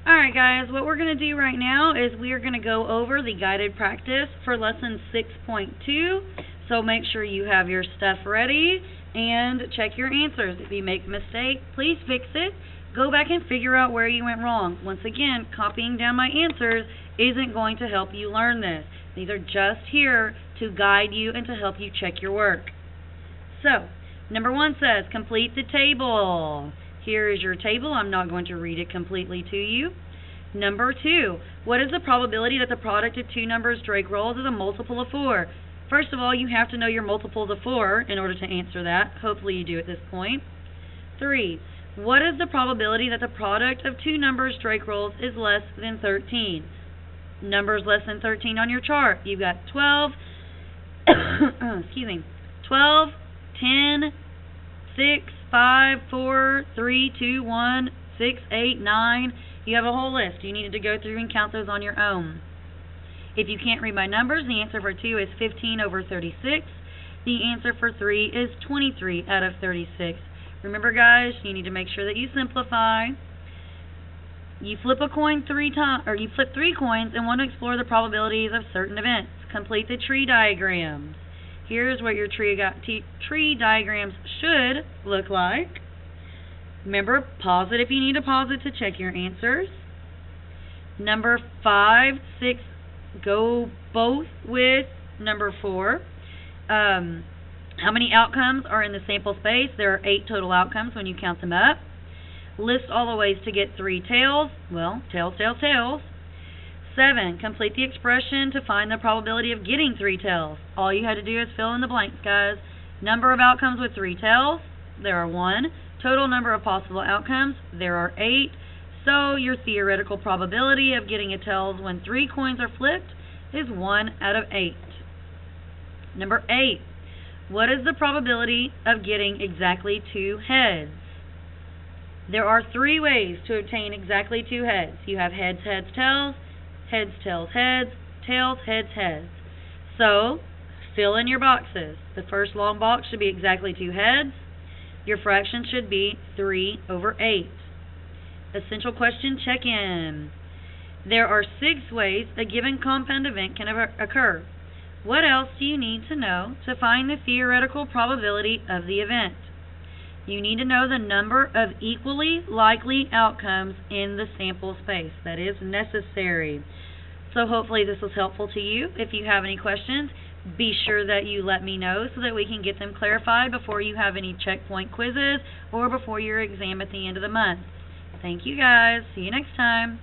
Alright guys, what we're going to do right now is we are going to go over the guided practice for lesson 6.2. So make sure you have your stuff ready and check your answers. If you make a mistake, please fix it. Go back and figure out where you went wrong. Once again, copying down my answers isn't going to help you learn this. These are just here to guide you and to help you check your work. So, number 1 says, complete the table. Here is your table. I'm not going to read it completely to you. Number 2, what is the probability that the product of two numbers Drake rolls is a multiple of 4? First of all, you have to know your multiples of 4 in order to answer that. Hopefully you do at this point. 3, what is the probability that the product of two numbers Drake rolls is less than 13? Numbers less than 13 on your chart. You've got 12, 12, 10, 6, 5, 4, 3, 2, 1, 6, 8, 9. You have a whole list. You needed to go through and count those on your own. If you can't read my numbers, the answer for 2 is 15 over 36. The answer for 3 is 23 out of 36. Remember guys, you need to make sure that you simplify. You flip a coin 3 times, or you flip 3 coins and want to explore the probabilities of certain events. Complete the tree diagrams. Here's what your tree diagrams should look like. Remember, pause it if you need to pause it to check your answers. Number 5, 6 go both with number 4. How many outcomes are in the sample space? There are 8 total outcomes when you count them up. List all the ways to get 3 tails. Well, tails, tails, tails. 7, complete the expression to find the probability of getting 3 tails. All you had to do is fill in the blanks, guys. Number of outcomes with 3 tails, there are 1. Total number of possible outcomes, there are 8. So your theoretical probability of getting a tails when 3 coins are flipped is 1 out of 8. Number 8, what is the probability of getting exactly 2 heads? There are 3 ways to obtain exactly 2 heads. You have heads, heads, tails. Heads, tails, heads, tails, heads, heads. So, fill in your boxes. The first long box should be exactly 2 heads. Your fraction should be 3 over 8. Essential question, check in. There are 6 ways a given compound event can occur. What else do you need to know to find the theoretical probability of the event? You need to know the number of equally likely outcomes in the sample space. That is necessary. So hopefully this was helpful to you. If you have any questions, be sure that you let me know so that we can get them clarified before you have any checkpoint quizzes or before your exam at the end of the month. Thank you guys. See you next time.